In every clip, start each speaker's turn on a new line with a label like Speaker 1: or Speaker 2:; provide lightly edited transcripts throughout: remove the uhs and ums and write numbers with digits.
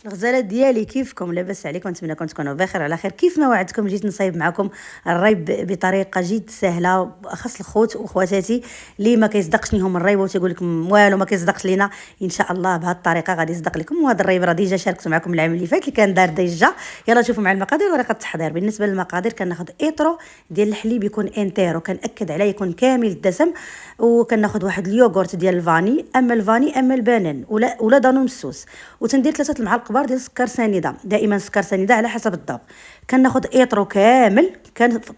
Speaker 1: الغزالات ديالي كيفكم؟ لاباس عليكم؟ نتمنىكم تكونوا بخير على خير. كيف ما وعدتكم جيت نصايب معكم الريب بطريقه جد سهله، اخص الخوت وخواتاتي اللي ما كيصدقش ليهم الريب وتيقول لكم والو ما كيصدقش لينا. ان شاء الله بهذه الطريقه غادي يصدق لكم. وهذا الريب راه ديجا شاركت معكم العام اللي فات اللي كان دار ضجه. يلا شوفوا مع المقادير وطريقه التحضير. بالنسبه للمقادير كناخذ ايطرو ديال الحليب يكون انتيرو، كنأكد عليه يكون كامل الدسم، وكناخذ واحد اليوغورت ديال الفاني، اما الفاني اما البنان ولا دانون مسوس، وتندير 3 المعالق كبار ديال السكر سنيده، دائما سكر سنيده على حسب الذوق. كناخذ ايطرو كامل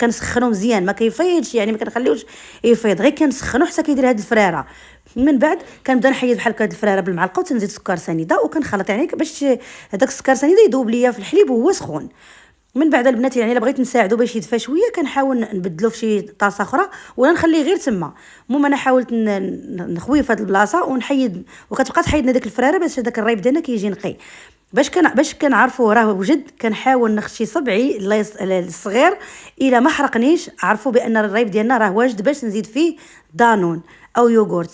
Speaker 1: كنسخنو مزيان، ما كيفيضش يعني ما كنخليوش يفيض، غير كنسخنو حتى كيدير هاد الفراره. من بعد كنبدا نحيد بحال هكا هاد الفراره بالمعلقه وتنزيد سكر سنيده وكنخلط يعني باش هذاك السكر سنيده يذوب ليا في الحليب وهو سخون. من بعد البنات يعني الا بغيت نساعدو باش يدفى شويه كنحاول نبدلو في شي طاسه اخرى ولا نخليه غير تما. المهم انا حاولت نخوي في هذه البلاصه ونحيد، وكتبقى تحيدنا ديك الفراره باش هذاك الريب ديالنا كيجي نقي. باش كنعرفوا راه وجد كنحاول نخشي صبعي الصغير الى ما حرقنيش. عرفوا بان الريب ديالنا راه واجد باش نزيد فيه دانون او يوغورت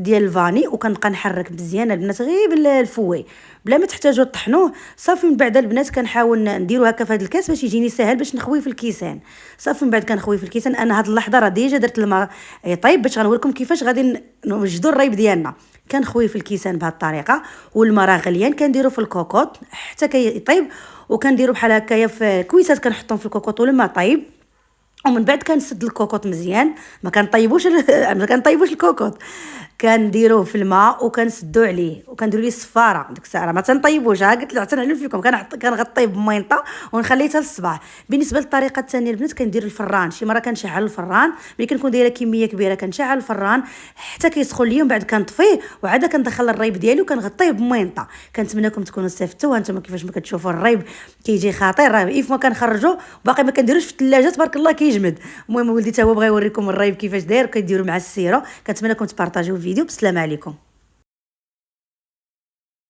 Speaker 1: ديال الفاني، وكنبقى نحرك مزيان البنات غير بالفوي بلا ما تحتاجوا طحنوه. صافي من بعد البنات كنحاول نديرو هكا في هذا الكاس باش يجيني ساهل باش نخوي في الكيسان. صافي من بعد كنخوي في الكيسان. انا هاد اللحظه راه ديجا درت الماء يطيب باش غنوريكم كيفاش غادي نوجدوا الريب ديالنا. كنخوي في الكيسان بهذه الطريقه، والماء راه غليان كنديرو في الكوكوط حتى كيطيب، وكنديرو بحال هكايا في كويسات كنحطهم في الكوكوط والماء طيب. ومن بعد كنسد الكوكوط مزيان، ما كنطيبوش الكوكوط، كنديروه في الماء وكنسدو عليه وكنديروا ليه الصفاره. ديك الساعه ما تنطيبوش، ها قلت حتى نعلم فيكم كنغطيه بمينطه ونخليه حتى الصباح. بالنسبه للطريقه الثانيه البنات كندير الفران، شي مره كنشعل الفران ملي كنكون دايره كميه كبيره كنشعل الفران حتى كيسخن ليا، ومن بعد كنطفيه وعاد كندخل الريب ديالي وكنغطيه بمينطه. كنتمنىكم تكونوا استفدتوا. هانتوما كيفاش ما كتشوفوا الريب كيجي خطير، راه ايف ما كنخرجوا باقي ما كنديروش في الثلاجه تبارك الله كيجمد. المهم ولدي تا هو بغى يوريكم الريب كيفاش داير كيديروا مع السيرو. كنتمنىكم تبارطاجيو الفيديو. بسلام عليكم.